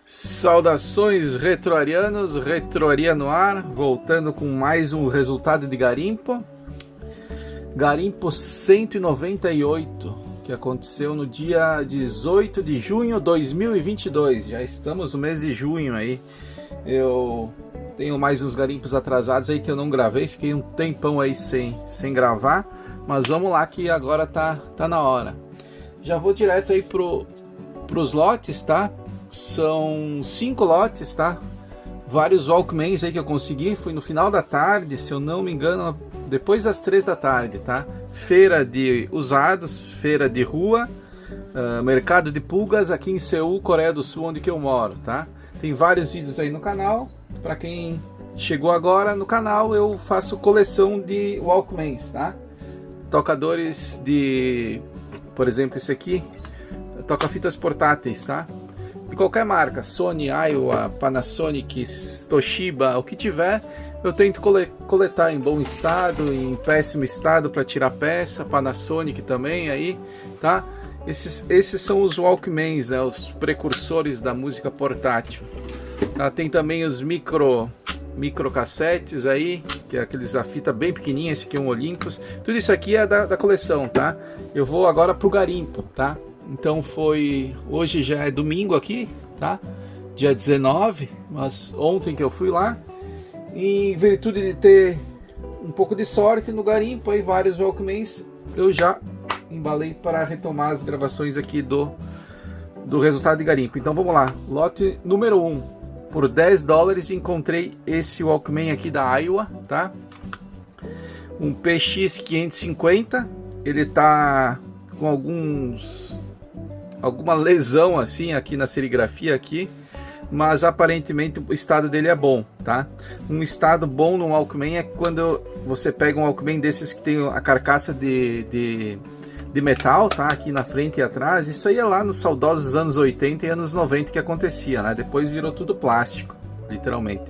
Saudações retroarianos, Retroaria no ar, voltando com mais um resultado de garimpo. Garimpo 198, que aconteceu no dia 18 de junho de 2022. Já estamos no mês de junho aí. Eu tenho mais uns garimpos atrasados aí que eu não gravei, fiquei um tempão aí sem gravar. Mas vamos lá que agora tá na hora. Já vou direto aí pros lotes, tá? São 5 lotes, tá? Vários Walkmans aí que eu consegui. Foi no final da tarde, se eu não me engano, depois das 3 da tarde, tá? Feira de usados, feira de rua, mercado de pulgas aqui em Seul, Coreia do Sul, onde que eu moro, tá? Tem vários vídeos aí no canal. Para quem chegou agora no canal, eu faço coleção de Walkmans, tá? Tocadores de, por exemplo, esse aqui, toca-fitas portáteis, tá? De qualquer marca, Sony, Aiwa, Panasonic, Toshiba, o que tiver, eu tento coletar em bom estado, em péssimo estado para tirar peça. Panasonic também aí, tá? Esses são os Walkmans, né? Os precursores da música portátil. Tá? Tem também os micro cassetes aí, que é aqueles a fita bem pequenininha. Esse aqui é um Olympus. Tudo isso aqui é da coleção, tá? Eu vou agora pro garimpo, tá? Então hoje já é domingo aqui, tá? Dia 19, mas ontem que eu fui lá, em virtude de ter um pouco de sorte no garimpo, aí vários Walkmans, eu já embalei para retomar as gravações aqui do resultado de garimpo. Então vamos lá, lote número 1, por $10 encontrei esse Walkman aqui da Aiwa, tá? Um PX550, ele tá com alguma lesão assim aqui na serigrafia aqui, mas aparentemente o estado dele é bom, tá? Um estado bom no Walkman é quando você pega um Walkman desses que tem a carcaça de metal, tá? Aqui na frente e atrás. Isso aí é lá nos saudosos anos 80 e anos 90 que acontecia, né? Depois virou tudo plástico, literalmente.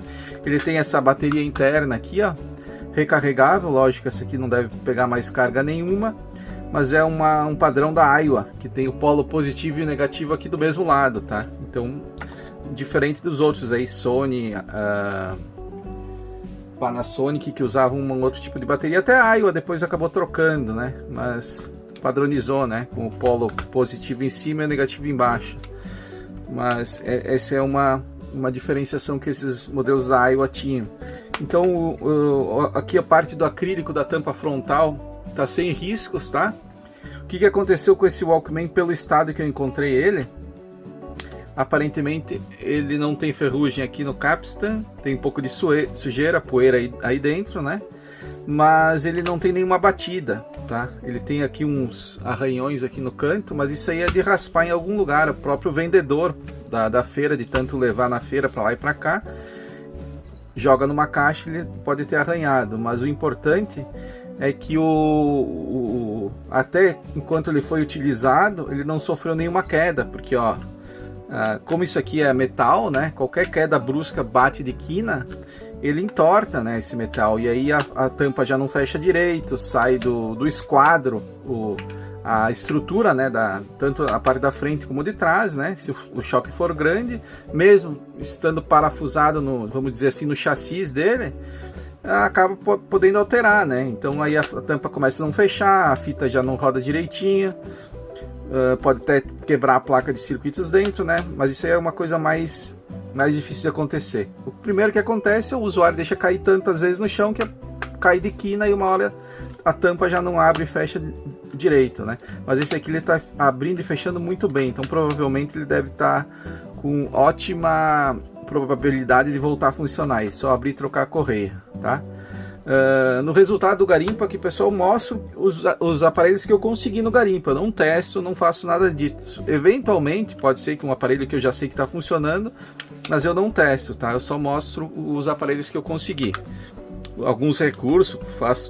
Ele tem essa bateria interna aqui, ó, recarregável. Lógico, essa aqui não deve pegar mais carga nenhuma, mas é um padrão da Aiwa, que tem o polo positivo e negativo aqui do mesmo lado, tá? Então, diferente dos outros aí, Sony, Panasonic, que usavam um outro tipo de bateria, até a Aiwa depois acabou trocando, né? Mas padronizou, né? Com o polo positivo em cima e o negativo embaixo. Mas essa é uma diferenciação que esses modelos da Aiwa tinham. Então, aqui a parte do acrílico da tampa frontal tá sem riscos, tá? O que aconteceu com esse Walkman pelo estado que eu encontrei ele? Aparentemente ele não tem ferrugem aqui no capstan, tem um pouco de sujeira, poeira aí dentro, né? Mas ele não tem nenhuma batida, tá? Ele tem aqui uns arranhões aqui no canto, mas isso aí é de raspar em algum lugar. O próprio vendedor da feira, de tanto levar na feira para lá e para cá, joga numa caixa, ele pode ter arranhado. Mas o importante é que até enquanto ele foi utilizado, ele não sofreu nenhuma queda, porque ó, como isso aqui é metal, né? Qualquer queda brusca bate de quina, ele entorta, né, esse metal, e aí a tampa já não fecha direito, sai do esquadro a estrutura, né, tanto a parte da frente como de trás, né? Se o choque for grande, mesmo estando parafusado vamos dizer assim, no chassi dele, acaba podendo alterar, né? Então aí a tampa começa a não fechar, a fita já não roda direitinho, pode até quebrar a placa de circuitos dentro, né? Mas isso aí é uma coisa mais difícil de acontecer. O primeiro que acontece é o usuário deixa cair tantas vezes no chão que cai de quina e uma hora a tampa já não abre e fecha direito, né? Mas esse aqui ele está abrindo e fechando muito bem, então provavelmente ele deve estar com ótima probabilidade de voltar a funcionar. É só abrir e trocar a correia, tá? No resultado do garimpo aqui, pessoal, mostro os aparelhos que eu consegui no garimpo. Eu não testo, não faço nada disso. Eventualmente pode ser que um aparelho que eu já sei que está funcionando, mas eu não testo, tá? Eu só mostro os aparelhos que eu consegui. Alguns recursos,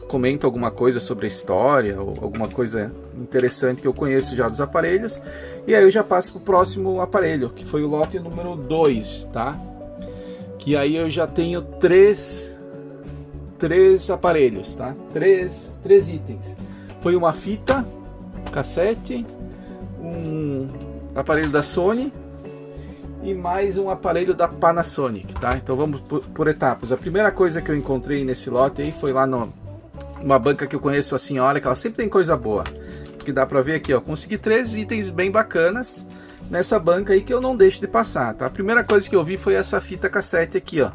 comento alguma coisa sobre a história ou alguma coisa interessante que eu conheço já dos aparelhos, e aí eu já passo para o próximo aparelho, que foi o lote número 2, tá? Que aí eu já tenho três três aparelhos, tá? Três itens. Foi uma fita cassete, um aparelho da Sony e mais um aparelho da Panasonic, tá? Então vamos por etapas. A primeira coisa que eu encontrei nesse lote aí foi lá numa banca que eu conheço a senhora, que ela sempre tem coisa boa. Que dá pra ver aqui, ó, consegui 3 itens bem bacanas nessa banca aí que eu não deixo de passar, tá? A primeira coisa que eu vi foi essa fita cassete aqui, ó.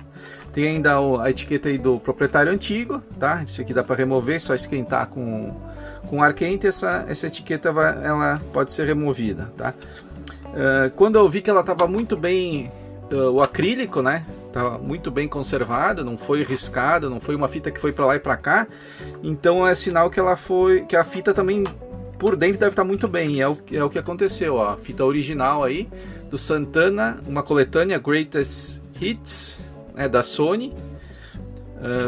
Tem ainda a etiqueta aí do proprietário antigo, tá? Isso aqui dá para remover, só esquentar com ar quente, essa etiqueta ela pode ser removida, tá? Quando eu vi que ela estava muito bem, o acrílico, né? Tava muito bem conservado, não foi riscado, não foi uma fita que foi para lá e para cá. Então é sinal que que a fita também por dentro deve estar muito bem. É o que aconteceu, ó. A fita original aí do Santana, uma coletânea Greatest Hits, né, da Sony.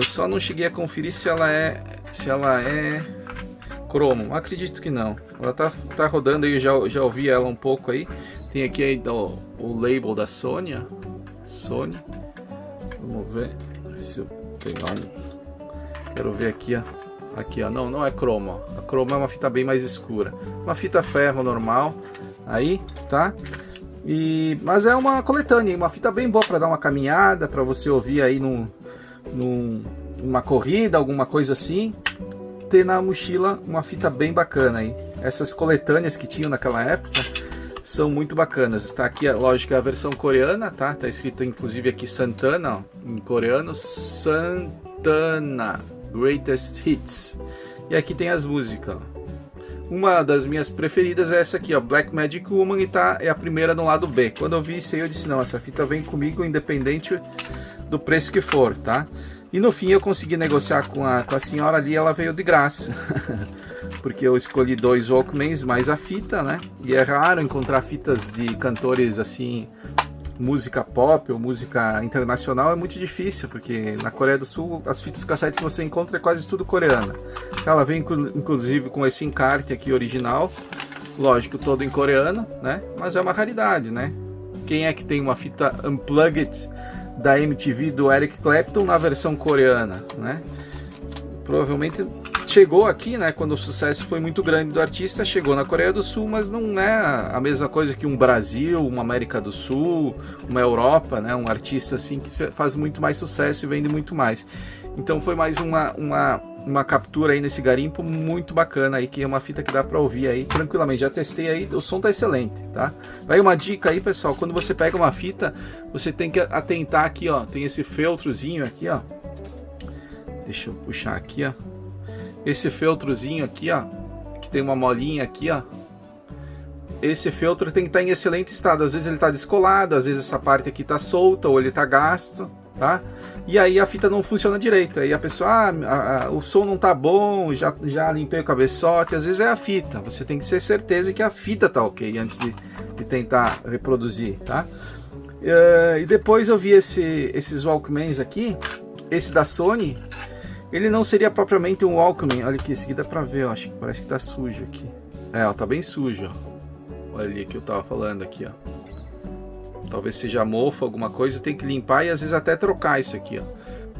Só não cheguei a conferir se ela é cromo. Acredito que não. Ela tá rodando aí, eu já ouvi ela um pouco aí. Tem aqui aí o label da Sony, ó. Sony. Vamos ver se eu pegar um. Quero ver aqui, ó. Aqui, ó. Não é cromo, ó. A cromo é uma fita bem mais escura. Uma fita ferro normal. Aí, tá? Mas é uma coletânea, uma fita bem boa para dar uma caminhada, para você ouvir aí numa corrida, alguma coisa assim. Ter na mochila uma fita bem bacana aí. Essas coletâneas que tinham naquela época são muito bacanas. Está aqui, lógico, a versão coreana, tá? Tá escrito inclusive aqui Santana, ó, em coreano, Santana Greatest Hits. E aqui tem as músicas, ó. Uma das minhas preferidas é essa aqui, ó, Black Magic Woman, e é a primeira no lado B. Quando eu vi isso aí, eu disse, não, essa fita vem comigo independente do preço que for, tá? E no fim eu consegui negociar com a senhora ali, ela veio de graça. Porque eu escolhi 2 Walkmans mais a fita, né? E é raro encontrar fitas de cantores assim, música pop ou música internacional, é muito difícil, porque na Coreia do Sul as fitas cassete que você encontra é quase tudo coreana. Ela vem inclusive com esse encarte aqui original, lógico, todo em coreano, né? Mas é uma raridade, né? Quem é que tem uma fita Unplugged da MTV do Eric Clapton na versão coreana, né? Provavelmente chegou aqui, né, quando o sucesso foi muito grande do artista, chegou na Coreia do Sul, mas não é a mesma coisa que um Brasil, uma América do Sul, uma Europa, né, um artista assim que faz muito mais sucesso e vende muito mais. Então foi mais uma captura aí nesse garimpo muito bacana aí, que é uma fita que dá para ouvir aí tranquilamente. Já testei aí, o som tá excelente, tá? Vai uma dica aí, pessoal, quando você pega uma fita, você tem que atentar aqui, ó, tem esse feltrozinho aqui, ó. Deixa eu puxar aqui, ó. Esse feltrozinho aqui, ó, que tem uma molinha aqui, ó. Esse feltro tem que estar em excelente estado. Às vezes ele está descolado, às vezes essa parte aqui está solta ou ele está gasto, tá? E aí a fita não funciona direito. Aí a pessoa, o som não tá bom, já limpei o cabeçote. Às vezes é a fita. Você tem que ter certeza que a fita tá ok antes de tentar reproduzir, tá? E depois eu vi esses Walkmans aqui. Esse da Sony, ele não seria propriamente um Walkman. Olha aqui, esse aqui dá pra ver, ó. Acho que parece que tá sujo aqui. Ó, tá bem sujo, ó. Olha ali que eu tava falando aqui, ó. Talvez seja mofo, alguma coisa, tem que limpar e às vezes até trocar isso aqui, ó.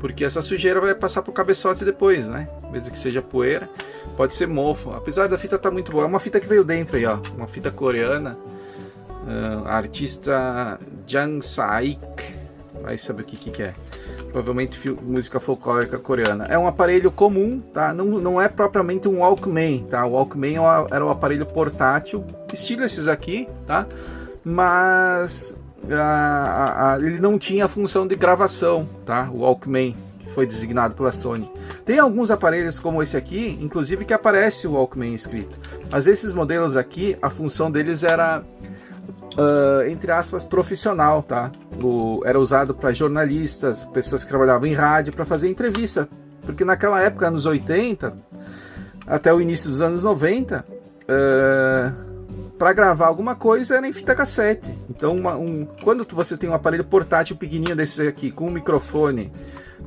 Porque essa sujeira vai passar pro cabeçote depois, né? Mesmo que seja poeira, pode ser mofo. Apesar da fita tá muito boa. É uma fita que veio dentro aí, ó. Uma fita coreana. A artista Jang Saik. Vai saber o que é. Provavelmente música folclórica coreana. É um aparelho comum, tá? Não é propriamente um Walkman, tá? O Walkman era um aparelho portátil, estilo esses aqui, tá? Mas ele não tinha a função de gravação, tá? O Walkman, que foi designado pela Sony. Tem alguns aparelhos como esse aqui, inclusive que aparece o Walkman escrito. Mas esses modelos aqui, a função deles era entre aspas, profissional, tá? Era usado para jornalistas, pessoas que trabalhavam em rádio, para fazer entrevista, porque naquela época, anos 80, até o início dos anos 90, para gravar alguma coisa era em fita cassete. Então, quando você tem um aparelho portátil pequenininho desse aqui, com um microfone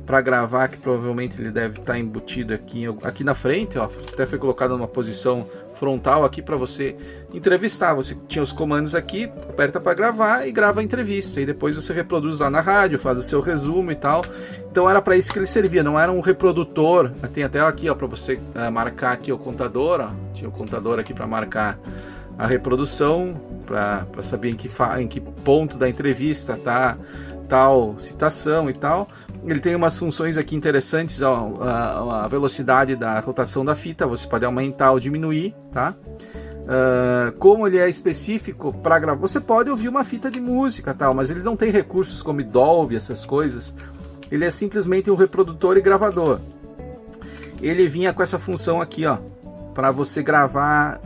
para gravar, que provavelmente ele deve estar embutido aqui na frente, ó, até foi colocado numa posição frontal aqui para você entrevistar. Você tinha os comandos aqui, aperta para gravar e grava a entrevista. E depois você reproduz lá na rádio, faz o seu resumo e tal. Então era para isso que ele servia, não era um reprodutor. Tem até aqui, ó, para você marcar aqui o contador, ó. Tinha o contador aqui para marcar a reprodução, para saber em que ponto da entrevista tá tal citação e tal. Ele tem umas funções aqui interessantes, ó, a velocidade da rotação da fita, você pode aumentar ou diminuir, tá? Como ele é específico para gravar, você pode ouvir uma fita de música, tal, mas ele não tem recursos como Dolby, essas coisas. Ele é simplesmente um reprodutor e gravador. Ele vinha com essa função aqui, ó, para você gravar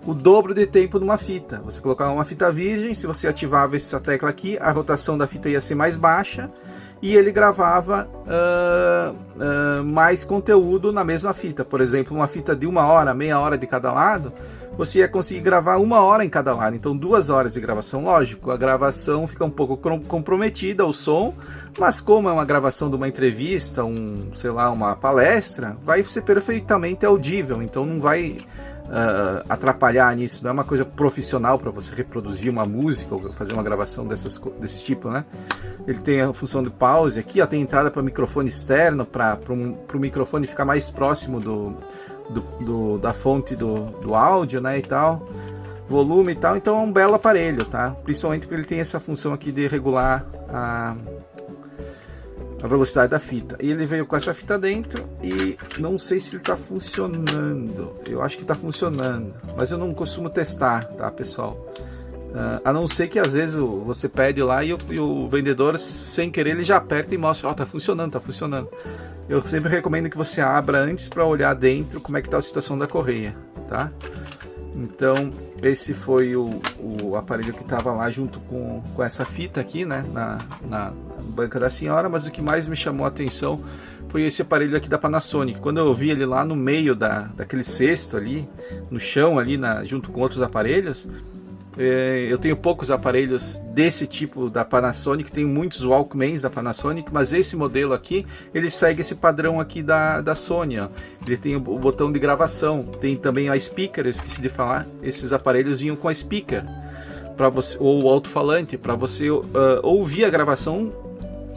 o dobro de tempo numa fita. Você colocava uma fita virgem, se você ativava essa tecla aqui, a rotação da fita ia ser mais baixa e ele gravava mais conteúdo na mesma fita. Por exemplo, uma fita de 1 hora, meia hora de cada lado, você ia conseguir gravar 1 hora em cada lado, então 2 horas de gravação. Lógico, a gravação fica um pouco comprometida, o som, mas como é uma gravação de uma entrevista, sei lá, uma palestra, vai ser perfeitamente audível, então não vai atrapalhar nisso. Não é uma coisa profissional para você reproduzir uma música ou fazer uma gravação desse tipo, né? Ele tem a função de pause aqui, ó, tem entrada para microfone externo, para o microfone ficar mais próximo da fonte do áudio, né, e tal, volume e tal. Então é um belo aparelho, tá? Principalmente porque ele tem essa função aqui de regular a velocidade da fita. E ele veio com essa fita dentro e não sei se ele está funcionando. Eu acho que está funcionando, mas eu não costumo testar, tá, pessoal? A não ser que às vezes você pede lá e o vendedor, sem querer, ele já aperta e mostra, ó, tá funcionando, tá funcionando. Eu sempre recomendo que você abra antes para olhar dentro como é que tá a situação da correia, tá? Então esse foi o aparelho que estava lá junto com essa fita aqui, né, na banca da senhora. Mas o que mais me chamou a atenção foi esse aparelho aqui da Panasonic. Quando eu vi ele lá no meio daquele cesto ali, no chão ali, junto com outros aparelhos, eu tenho poucos aparelhos desse tipo da Panasonic, tenho muitos Walkmans da Panasonic, mas esse modelo aqui, ele segue esse padrão aqui da Sony, ó. Ele tem o botão de gravação, tem também a speaker, eu esqueci de falar, esses aparelhos vinham com a speaker, ou o alto-falante, para você ouvir a gravação,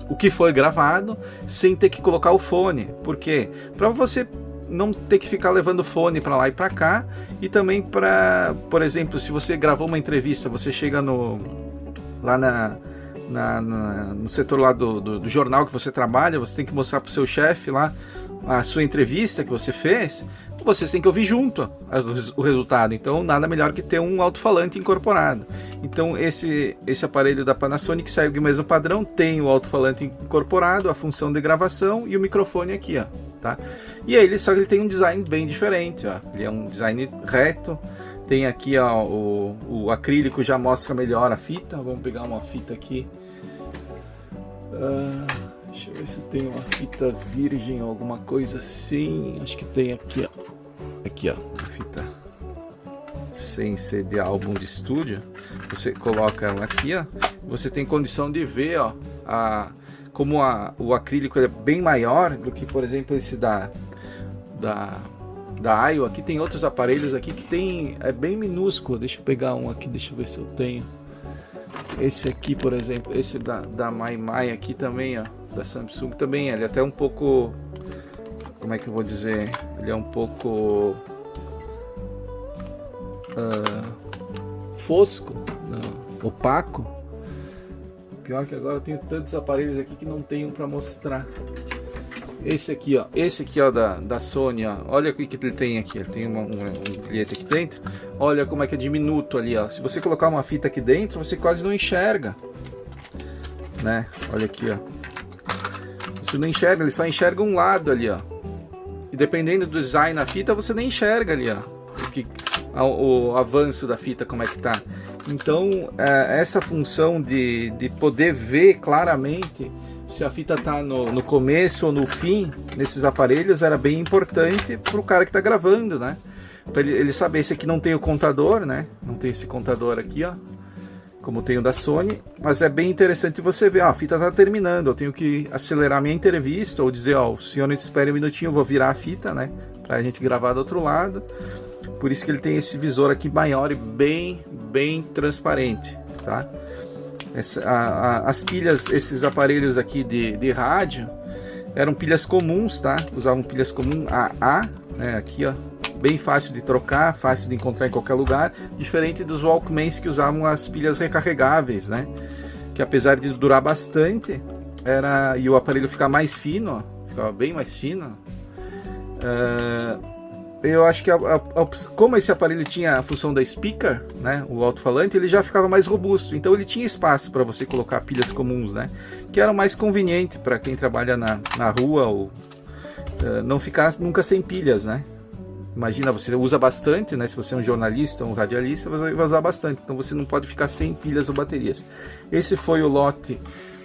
o que foi gravado, sem ter que colocar o fone. Por quê? Para você não ter que ficar levando fone para lá e para cá, e também para, por exemplo, se você gravou uma entrevista, você chega lá no setor lá do jornal que você trabalha, você tem que mostrar para o seu chefe lá a sua entrevista que você fez, vocês têm que ouvir junto o resultado. Então nada melhor que ter um alto-falante incorporado. Então esse aparelho da Panasonic segue o mesmo padrão, tem o alto-falante incorporado, a função de gravação e o microfone aqui, ó, tá? E aí só que ele tem um design bem diferente, ó. Ele é um design reto, tem aqui, ó, o acrílico já mostra melhor a fita. Vamos pegar uma fita aqui, deixa eu ver se tem uma fita virgem ou alguma coisa assim. Acho que tem aqui, ó. Aqui, ó, a fita sem ser de álbum de estúdio. Você coloca ela aqui, ó. Você tem condição de ver, ó, como o acrílico é bem maior do que, por exemplo, esse da AIO. Aqui tem outros aparelhos aqui que é bem minúsculo. Deixa eu pegar um aqui, deixa eu ver se eu tenho. Esse aqui, por exemplo, esse da Maimai aqui também, ó, da Samsung também, ele é até um pouco, como é que eu vou dizer, ele é um pouco fosco, opaco. Pior que agora eu tenho tantos aparelhos aqui que não tenho para mostrar. Esse aqui, ó, da Sony, ó, olha o que ele tem aqui. Ele tem um bilhete aqui dentro. Olha como é que é diminuto ali, ó. Se você colocar uma fita aqui dentro, você quase não enxerga, né? Olha aqui, ó. Você não enxerga, ele só enxerga um lado ali, ó. E dependendo do design da fita, você nem enxerga ali, ó, o avanço da fita, como é que tá. Então, essa função de poder ver claramente se a fita tá no começo ou no fim, nesses aparelhos, era bem importante para o cara que tá gravando, né? Para ele saber. Esse aqui não tem o contador, né? Não tem esse contador aqui, ó, como tem o da Sony, mas é bem interessante você ver, ó, a fita tá terminando, eu tenho que acelerar minha entrevista, ou dizer, ó, o senhor espere um minutinho, eu vou virar a fita, né, pra gente gravar do outro lado. Por isso que ele tem esse visor aqui maior e bem transparente, tá? As pilhas, esses aparelhos aqui de rádio, eram pilhas comuns, tá? Usavam pilhas comuns AA, né? Aqui, ó, bem fácil de trocar, fácil de encontrar em qualquer lugar, diferente dos Walkmans que usavam as pilhas recarregáveis, né? Que apesar de durar bastante, e o aparelho ficar mais fino, ó, ficava bem mais fino. Eu acho que como esse aparelho tinha a função da speaker, né, o alto-falante, ele já ficava mais robusto, então ele tinha espaço para você colocar pilhas comuns, né, que eram mais conveniente para quem trabalha na rua ou não ficar nunca sem pilhas, né. Imagina, você usa bastante, né, se você é um jornalista ou um radialista, você vai usar bastante, então você não pode ficar sem pilhas ou baterias. Esse foi o lote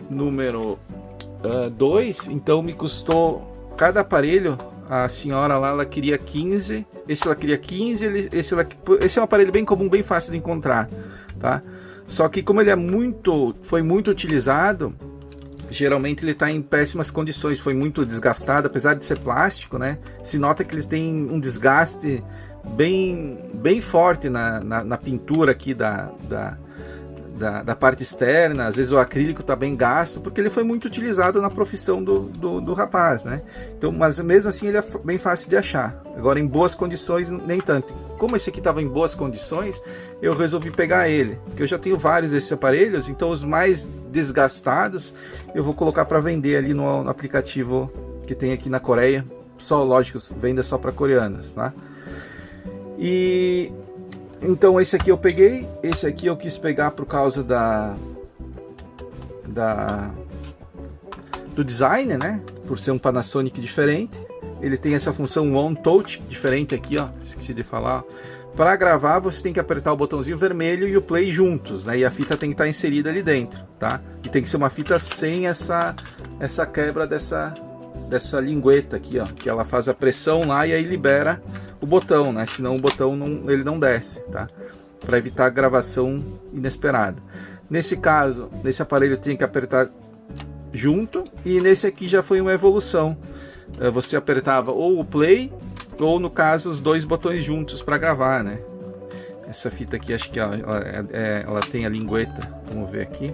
número 2, então me custou cada aparelho. A senhora lá, ela queria 15, esse ela queria 15, esse é um aparelho bem comum, bem fácil de encontrar, tá? Só que como ele foi muito utilizado, geralmente ele está em péssimas condições, foi muito desgastado, apesar de ser plástico, né? Se nota que eles têm um desgaste bem forte na pintura aqui da parte externa. Às vezes o acrílico está bem gasto, porque ele foi muito utilizado na profissão do rapaz, né? Então, mas mesmo assim ele é bem fácil de achar. Agora em boas condições nem tanto. Como esse aqui estava em boas condições, eu resolvi pegar ele, porque eu já tenho vários desses aparelhos, então os mais desgastados eu vou colocar para vender ali no aplicativo que tem aqui na Coreia. Só, lógico, venda só para coreanos, tá? Então esse aqui eu peguei, esse aqui eu quis pegar por causa do design, né? Por ser um Panasonic diferente. Ele tem essa função On Touch diferente aqui, ó. Esqueci de falar. Para gravar você tem que apertar o botãozinho vermelho e o play juntos, né? E a fita tem que estar inserida ali dentro, tá? E tem que ser uma fita sem essa quebra dessa lingueta aqui, ó, que ela faz a pressão lá e aí libera o botão, né? Senão o botão ele não desce, tá? Para evitar a gravação inesperada. Nesse caso, nesse aparelho tem que apertar junto, e nesse aqui já foi uma evolução. Você apertava ou o play ou, no caso, os dois botões juntos para gravar, né? Essa fita aqui, acho que ela tem a lingueta. Vamos ver aqui.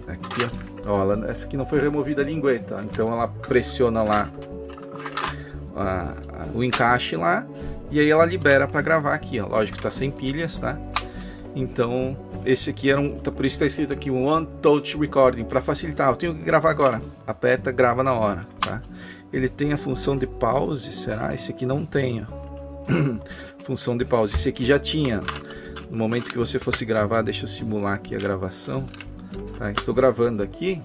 Aqui, ó. Essa aqui não foi removida a lingueta, então ela pressiona lá o encaixe lá, e aí ela libera para gravar aqui, ó. Lógico que tá sem pilhas, tá? Então esse aqui por isso está escrito aqui One Touch Recording, para facilitar. Eu tenho que gravar agora, aperta, grava na hora, tá? Ele tem a função de pause, será? Esse aqui não tem, ó. Função de pause. Esse aqui já tinha. No momento que você fosse gravar, deixa eu simular aqui a gravação, tá? Estou gravando aqui.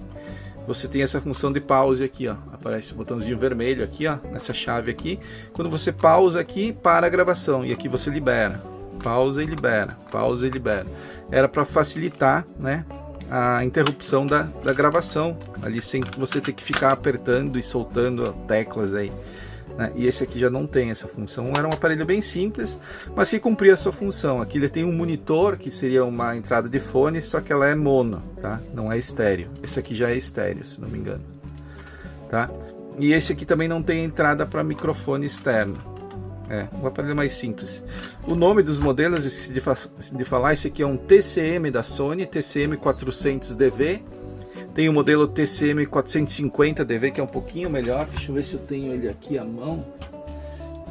Você tem essa função de pause aqui, ó. Aparece o botãozinho vermelho aqui, ó, nessa chave aqui. Quando você pausa aqui, para a gravação, e aqui você libera. Pausa e libera, pausa e libera. Era para facilitar, né, a interrupção da gravação ali, sem você ter que ficar apertando e soltando teclas aí, né? E esse aqui já não tem essa função. Era um aparelho bem simples, mas que cumpria a sua função. Aqui ele tem um monitor, que seria uma entrada de fone, só que ela é mono, tá? Não é estéreo. Esse aqui já é estéreo, se não me engano, tá? E esse aqui também não tem entrada para microfone externo. É um aparelho mais simples. O nome dos modelos, esqueci de falar, esse aqui é um TCM da Sony, TCM 400DV. Tem o modelo TCM 450DV, que é um pouquinho melhor. Deixa eu ver se eu tenho ele aqui à mão.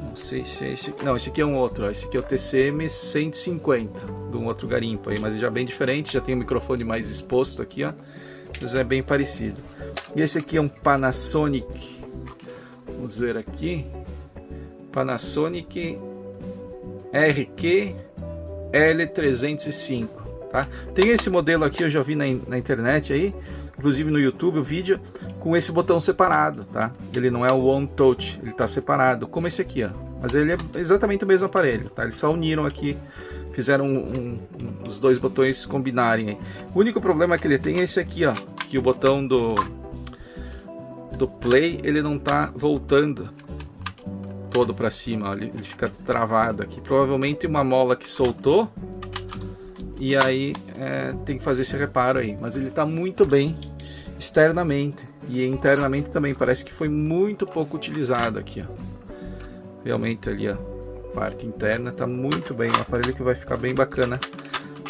Não sei se é esse. Não, esse aqui é um outro, ó. Esse aqui é o TCM 150, de um outro garimpo aí, mas já bem diferente. Já tem o microfone mais exposto aqui, ó. Mas é bem parecido. E esse aqui é um Panasonic. Vamos ver aqui. Panasonic RQ L305, tá? Tem esse modelo aqui, eu já vi na internet aí, inclusive no YouTube, o vídeo com esse botão separado, tá? Ele não é o One Touch, ele tá separado, como esse aqui, ó. Mas ele é exatamente o mesmo aparelho, tá? Eles só uniram aqui, fizeram os dois botões combinarem aí. O único problema que ele tem é esse aqui, ó, que o botão do play, ele não tá voltando todo para cima, ó, ele fica travado aqui. Provavelmente uma mola que soltou, e aí tem que fazer esse reparo aí. Mas ele está muito bem externamente, e internamente também parece que foi muito pouco utilizado aqui, ó. realmente ali a parte interna tá muito bem, um aparelho que vai ficar bem bacana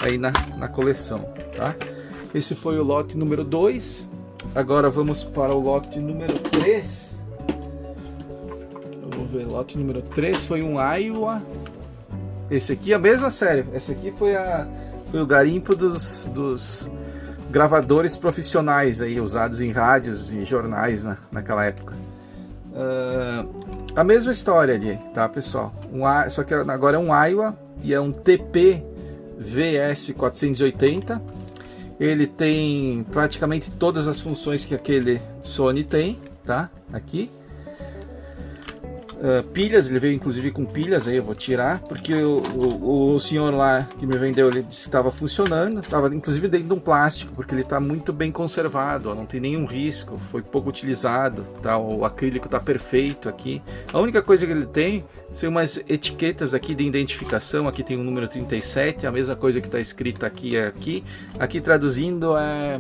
aí na coleção, tá? Esse foi o lote número 2. Agora vamos para o lote número 3. Vamos ver, lote número 3 foi um Aiwa. Esse aqui é a mesma série. Esse aqui foi o garimpo dos gravadores profissionais aí, usados em rádios e jornais naquela época. A mesma história ali, tá, pessoal? Só que agora é um Aiwa e é um TP VS480. Ele tem praticamente todas as funções que aquele Sony tem, tá? Aqui. Pilhas, ele veio inclusive com pilhas, aí eu vou tirar, porque o senhor lá que me vendeu, ele disse que estava funcionando, estava inclusive dentro de um plástico, porque ele está muito bem conservado, ó, não tem nenhum risco, foi pouco utilizado, tá? O acrílico está perfeito aqui. A única coisa que ele tem são umas etiquetas aqui de identificação, aqui tem o número 37, a mesma coisa que está escrita aqui é aqui traduzindo é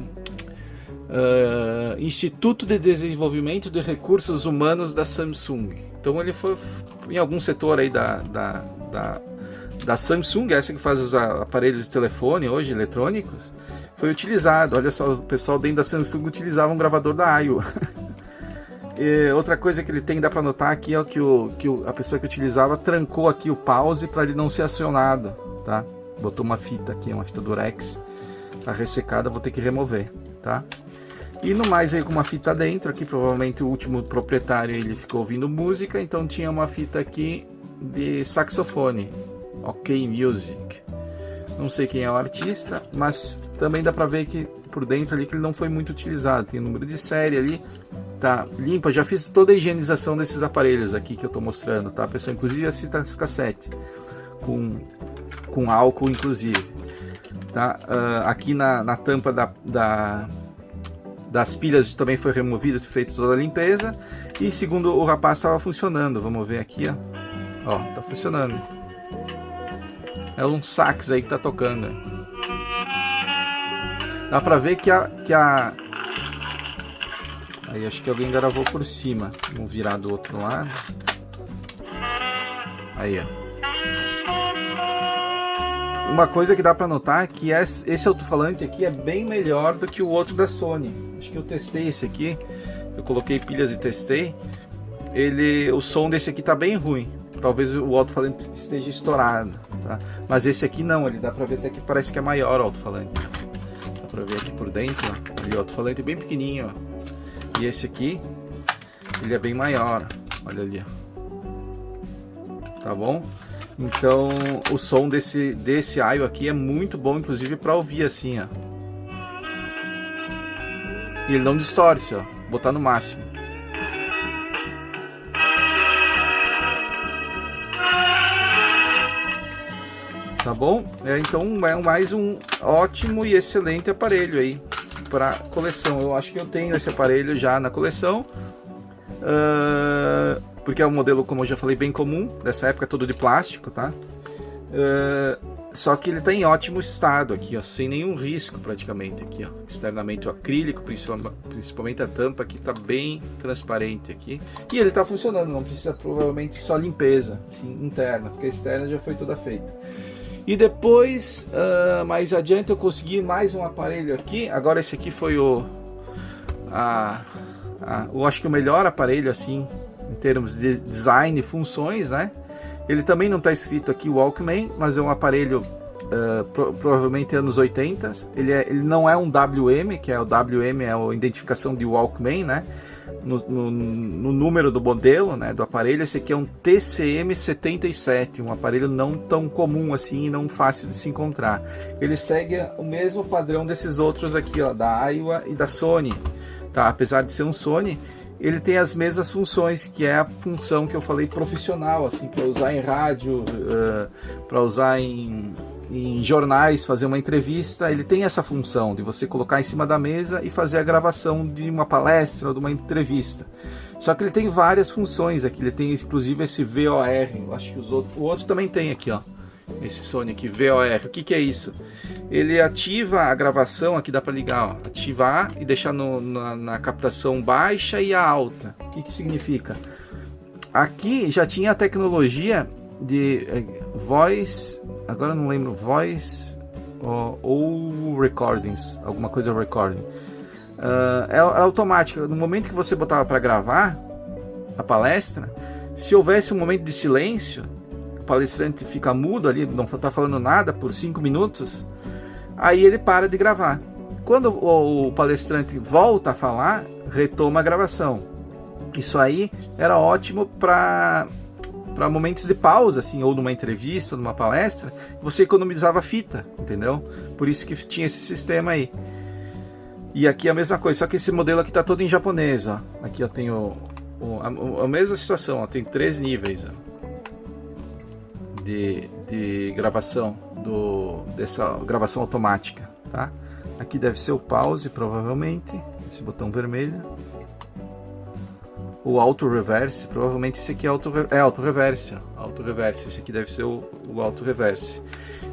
Instituto de Desenvolvimento de Recursos Humanos da Samsung. Então ele foi em algum setor aí da Samsung, essa que faz os aparelhos de telefone hoje, eletrônicos, foi utilizado. Olha só, o pessoal dentro da Samsung utilizava um gravador da Aiwa. Outra coisa que ele tem, dá para notar aqui, é que a pessoa que utilizava trancou aqui o pause para ele não ser acionado, tá? Botou uma fita aqui, uma fita durex, tá ressecada, vou ter que remover, tá? E no mais aí com uma fita dentro, aqui provavelmente o último proprietário ele ficou ouvindo música, então tinha uma fita aqui de saxofone, OK Music. Não sei quem é o artista, mas também dá pra ver que por dentro ali que ele não foi muito utilizado. Tem o número de série ali, tá limpa. Já fiz toda a higienização desses aparelhos aqui que eu tô mostrando, tá, pessoal? Inclusive a fita cassete, com álcool inclusive, tá? Aqui na tampa das pilhas também foi removido, feito toda a limpeza. E segundo o rapaz, estava funcionando. Vamos ver aqui, ó. Ó, tá funcionando. É um sax aí que tá tocando. Dá pra ver que a... Aí acho que alguém gravou por cima. Vamos virar do outro lado. Aí, ó. Uma coisa que dá para notar é que esse alto-falante aqui é bem melhor do que o outro da Sony. Acho que eu testei esse aqui, eu coloquei pilhas e testei. O som desse aqui tá bem ruim. Talvez o alto-falante esteja estourado, tá? Mas esse aqui não, ele dá para ver até que parece que é maior o alto-falante. Dá para ver aqui por dentro, ó. Ali o alto-falante é bem pequenininho, ó. E esse aqui, ele é bem maior. Olha ali, ó. Tá bom? Então o som desse Aiwa aqui é muito bom, inclusive para ouvir assim, ó. E ele não distorce, ó. Vou botar no máximo. Tá bom? Então é mais um ótimo e excelente aparelho aí para coleção. Eu acho que eu tenho esse aparelho já na coleção. Porque é um modelo, como eu já falei, bem comum, dessa época, todo de plástico, tá? Só que ele está em ótimo estado aqui, ó, sem nenhum risco praticamente aqui, ó. Externamente o acrílico, principalmente a tampa aqui está bem transparente aqui. E ele está funcionando, não precisa provavelmente só limpeza assim, interna, porque a externa já foi toda feita. E depois, mais adiante, eu consegui mais um aparelho aqui. Agora esse aqui foi eu acho que o melhor aparelho assim em termos de design e funções, né? Ele também não está escrito aqui Walkman, mas é um aparelho provavelmente anos 80. Ele não é um WM, que é o WM é a identificação de Walkman, né? No número do modelo, né, do aparelho. Esse aqui é um TCM77, um aparelho não tão comum assim e não fácil de se encontrar. Ele segue o mesmo padrão desses outros aqui, ó, da Aiwa e da Sony, tá? Apesar de ser um Sony, ele tem as mesmas funções, que é a função que eu falei profissional, assim, para usar em rádio, para usar em jornais, fazer uma entrevista. Ele tem essa função de você colocar em cima da mesa e fazer a gravação de uma palestra ou de uma entrevista. Só que ele tem várias funções aqui, ele tem inclusive esse VOR, eu acho que o outro também tem aqui, ó. Esse Sony aqui, VOR, o que é isso? Ele ativa a gravação, aqui dá para ligar, ó, ativar e deixar na captação baixa e a alta. O que significa? aqui já tinha a tecnologia de voice, agora eu não lembro, voice ou recordings, alguma coisa recording. Era automática. No momento que você botava para gravar a palestra, se houvesse um momento de silêncio, o palestrante fica mudo ali, não está falando nada por 5 minutos, aí ele para de gravar. Quando o palestrante volta a falar, retoma a gravação. Isso aí era ótimo para momentos de pausa, assim, ou numa entrevista, numa palestra, você economizava fita, entendeu? Por isso que tinha esse sistema aí. E aqui a mesma coisa, só que esse modelo aqui está todo em japonês, ó. Aqui eu tenho a mesma situação, ó, tem 3 níveis, ó, de gravação, dessa gravação automática, tá? Aqui deve ser o pause, provavelmente, esse botão vermelho. O auto reverse, provavelmente esse aqui é auto reverse, esse aqui deve ser o auto reverse.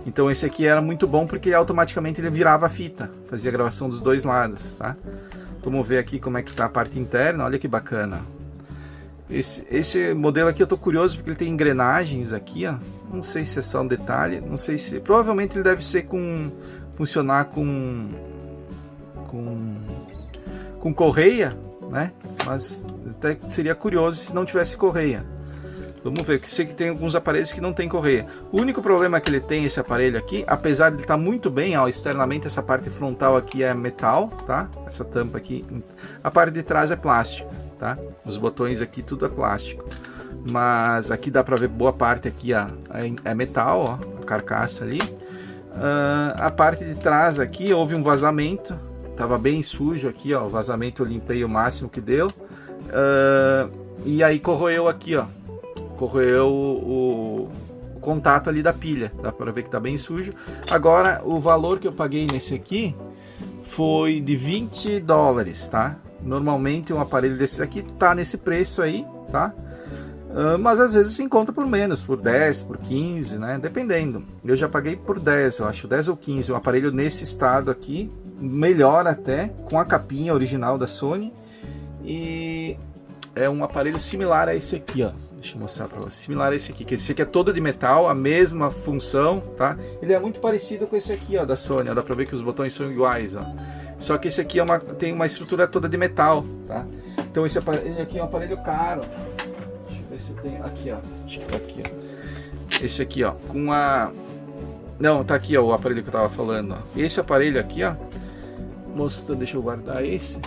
Então esse aqui era muito bom porque automaticamente ele virava a fita, fazia a gravação dos 2 lados, tá? Vamos ver aqui como é que tá a parte interna, olha que bacana. Esse modelo aqui eu tô curioso porque ele tem engrenagens aqui, ó. Não sei se é só um detalhe, não sei se... Provavelmente ele deve ser funcionar com correia, né? Mas até seria curioso se não tivesse correia. Vamos ver, que sei que tem alguns aparelhos que não tem correia. O único problema que ele tem, esse aparelho aqui, apesar de ele estar muito bem, ó, externamente essa parte frontal aqui é metal, tá? Essa tampa aqui, a parte de trás é plástica, tá? Os botões aqui tudo é plástico. Mas aqui dá para ver boa parte aqui, ó, é metal, ó, a carcaça ali. A parte de trás aqui houve um vazamento, tava bem sujo aqui, ó, o vazamento eu limpei o máximo que deu. E aí corroeu aqui, ó. Corroeu o contato ali da pilha, dá para ver que tá bem sujo. Agora o valor que eu paguei nesse aqui foi de $20, tá? Normalmente um aparelho desse aqui tá nesse preço aí, tá? Mas às vezes se encontra por menos, por 10, por 15, né? Dependendo. Eu já paguei por 10, eu acho, 10 ou 15. Um aparelho nesse estado aqui, melhor até, com a capinha original da Sony. E é um aparelho similar a esse aqui, ó. Deixa eu mostrar para você. Similar a esse aqui, que esse aqui é todo de metal, a mesma função, tá? Ele é muito parecido com esse aqui, ó, da Sony, ó. Dá para ver que os botões são iguais, ó. Só que esse aqui tem uma estrutura toda de metal, tá? Então esse aparelho aqui é um aparelho caro. Deixa eu ver se eu tenho aqui, ó. Acho que tá aqui, ó. Esse aqui, ó, com a... Não, tá aqui, ó, o aparelho que eu tava falando, ó. Esse aparelho aqui, ó. Mostrando, deixa eu guardar esse.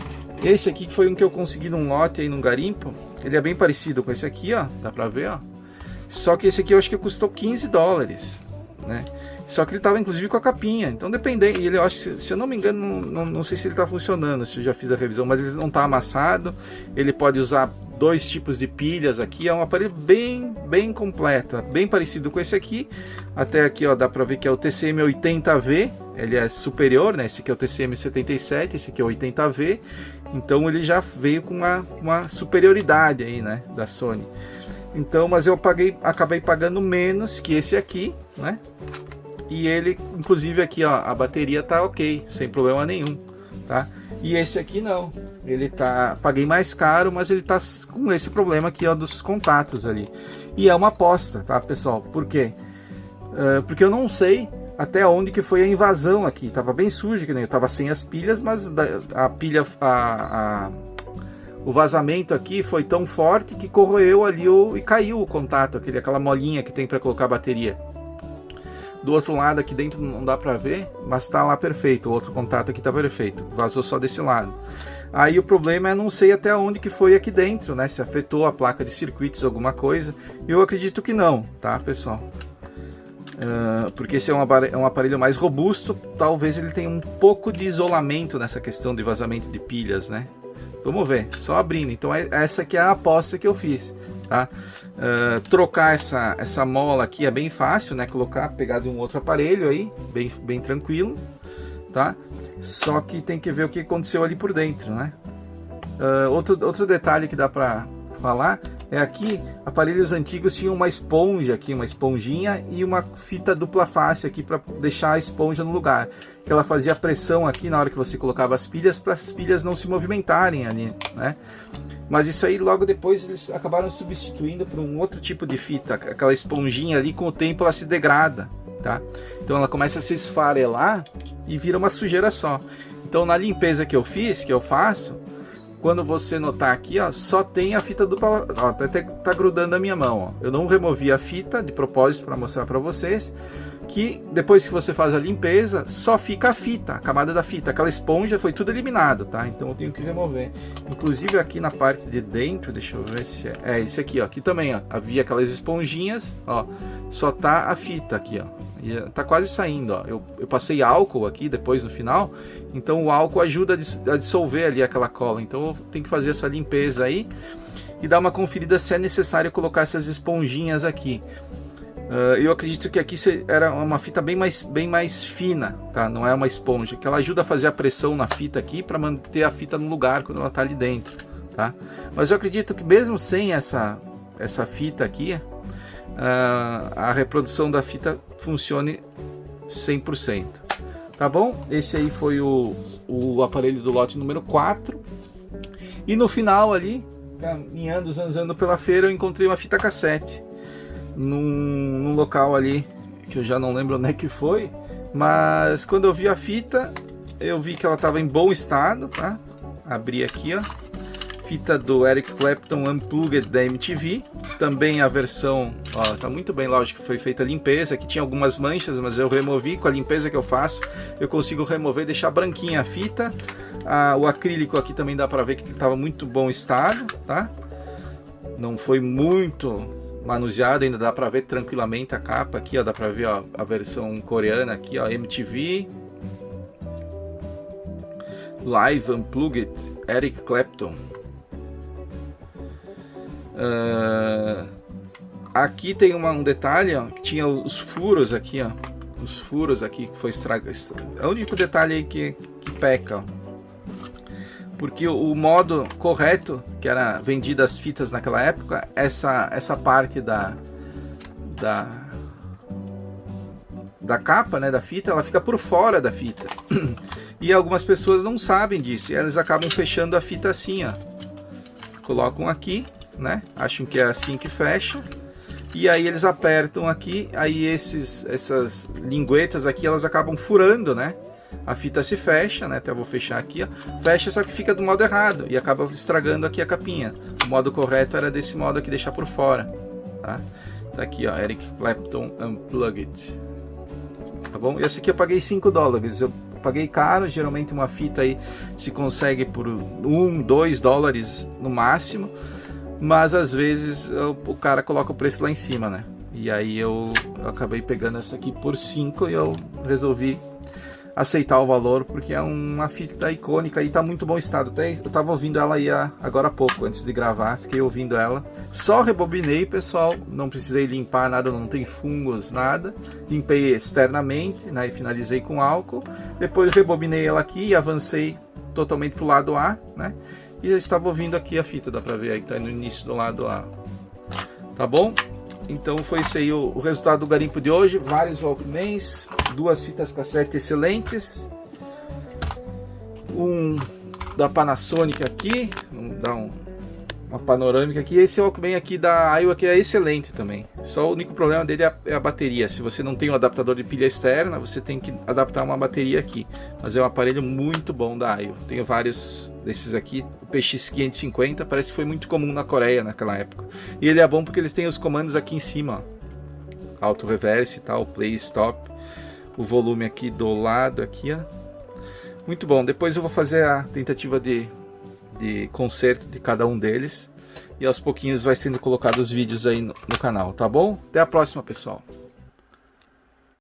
Esse aqui foi um que eu consegui num lote aí, num garimpo. Ele é bem parecido com esse aqui, ó. Dá pra ver, ó. Só que esse aqui eu acho que custou $15, né? Só que ele tava inclusive com a capinha. Então dependendo. E ele, eu acho que, se eu não me engano, não sei se ele tá funcionando, se eu já fiz a revisão, mas ele não tá amassado. Ele pode usar 2 tipos de pilhas aqui. É um aparelho bem completo. Bem parecido com esse aqui. Até aqui, ó, dá pra ver que é o TCM80V. Ele é superior, né? Esse aqui é o TCM77, esse aqui é o 80V. Então ele já veio com uma superioridade aí, né, da Sony. Então, mas eu acabei pagando menos que esse aqui, né? E ele, inclusive aqui, ó, a bateria tá ok, sem problema nenhum, tá? E esse aqui não, ele tá, paguei mais caro, mas ele tá com esse problema aqui, ó, dos contatos ali. E é uma aposta, tá, pessoal? Por quê? Porque eu não sei até onde que foi a invasão aqui. Tava bem sujo, que nem eu tava sem as pilhas, mas a pilha, o vazamento aqui foi tão forte que corroeu ali e caiu o contato, aquela molinha que tem para colocar a bateria. Do outro lado aqui dentro não dá para ver, mas tá lá perfeito. O outro contato aqui tá perfeito. Vazou só desse lado. Aí o problema é não sei até onde que foi aqui dentro, né? Se afetou a placa de circuitos, alguma coisa. Eu acredito que não, tá, pessoal? Porque esse é um aparelho mais robusto, talvez ele tenha um pouco de isolamento nessa questão de vazamento de pilhas, né? Vamos ver, só abrindo. Então essa aqui é a aposta que eu fiz, tá? Trocar essa mola aqui é bem fácil, né? Pegar de um outro aparelho aí, bem tranquilo, tá? Só que tem que ver o que aconteceu ali por dentro, né? Outro detalhe que dá para falar é aqui, aparelhos antigos tinham uma esponja aqui, uma esponjinha e uma fita dupla face aqui para deixar a esponja no lugar, que ela fazia pressão aqui na hora que você colocava as pilhas, para as pilhas não se movimentarem ali, né? Mas isso aí logo depois eles acabaram substituindo por um outro tipo de fita, aquela esponjinha ali, com o tempo ela se degrada, tá? Então ela começa a se esfarelar e vira uma sujeira só. Então na limpeza que eu faço, quando você notar aqui, ó, só tem a fita dupla, ó, até tá grudando a minha mão, ó. Eu não removi a fita de propósito para mostrar para vocês que depois que você faz a limpeza, só fica a fita, a camada da fita, aquela esponja foi tudo eliminado, tá? Então eu tenho que remover. Inclusive aqui na parte de dentro, deixa eu ver se é esse aqui, ó. Aqui também, ó, havia aquelas esponjinhas, ó, só tá a fita aqui, ó. E tá quase saindo, ó. Eu passei álcool aqui depois no final, então o álcool ajuda a dissolver ali aquela cola. Então eu tenho que fazer essa limpeza aí e dar uma conferida se é necessário colocar essas esponjinhas aqui. Eu acredito que aqui era uma fita bem mais fina, tá? Não é uma esponja, que ela ajuda a fazer a pressão na fita aqui para manter a fita no lugar quando ela tá ali dentro, tá? Mas eu acredito que mesmo sem essa fita aqui, a reprodução da fita funcione 100%, tá bom? Esse aí foi o aparelho do lote número 4. E no final ali, caminhando, zanzando pela feira, eu encontrei uma fita cassete num local ali que eu já não lembro onde é que foi, mas quando eu vi a fita, eu vi que ela estava em bom estado, tá? Abri aqui, ó, fita do Eric Clapton Unplugged da MTV, também a versão, ó, tá muito bem, lógico que foi feita a limpeza, que tinha algumas manchas, mas eu removi. Com a limpeza que eu faço, eu consigo remover, deixar branquinha a fita. O acrílico aqui também dá para ver que estava muito bom estado, tá? Não foi muito manuseado, ainda dá para ver tranquilamente a capa aqui, ó, dá para ver, ó, a versão coreana aqui, ó, MTV Live Unplugged Eric Clapton. Aqui tem um detalhe, ó, que tinha os furos aqui, ó, os furos aqui que foi estragado. É o único detalhe aí que peca, ó. Porque o modo correto, que era vendido as fitas naquela época, essa parte da capa, né, da fita, ela fica por fora da fita. E algumas pessoas não sabem disso, e elas acabam fechando a fita assim, ó. Colocam aqui, né, acham que é assim que fecha, e aí eles apertam aqui, aí essas linguetas aqui, elas acabam furando, né? A fita se fecha, né? Até eu vou fechar aqui, ó. Fecha, só que fica do modo errado e acaba estragando aqui a capinha. O modo correto era desse modo aqui, deixar por fora, tá? Tá aqui, ó, Eric Clapton Unplugged. Tá bom? Esse aqui eu paguei $5. Eu paguei caro, geralmente uma fita aí se consegue por $1, $2 no máximo, mas às vezes o cara coloca o preço lá em cima, né? E aí eu acabei pegando essa aqui por 5 e eu resolvi aceitar o valor, porque é uma fita icônica e tá muito bom estado. Até eu tava ouvindo ela aí agora há pouco, antes de gravar, fiquei ouvindo ela. Só rebobinei, pessoal, não precisei limpar nada, não tem fungos, nada. Limpei externamente, né, e finalizei com álcool. Depois rebobinei ela aqui e avancei totalmente pro lado A, né? E eu estava ouvindo aqui a fita, dá pra ver aí que tá no início do lado A. Tá bom? Então foi isso aí o resultado do garimpo de hoje. Vários Walkmans, 2 fitas cassete excelentes, um da Panasonic aqui, vamos dar uma panorâmica aqui. Esse Walkman aqui da Aiwa que é excelente também. Só o único problema dele é a bateria. Se você não tem um adaptador de pilha externa, você tem que adaptar uma bateria aqui. Mas é um aparelho muito bom da Aiwa. Tenho vários desses aqui. O PX550 parece que foi muito comum na Coreia naquela época. E ele é bom porque eles têm os comandos aqui em cima, ó. Auto reverse e tal, play, stop. O volume aqui do lado aqui, ó. Muito bom. Depois eu vou fazer a tentativa de conserto de cada um deles. E aos pouquinhos vai sendo colocados os vídeos aí no canal, tá bom? Até a próxima, pessoal.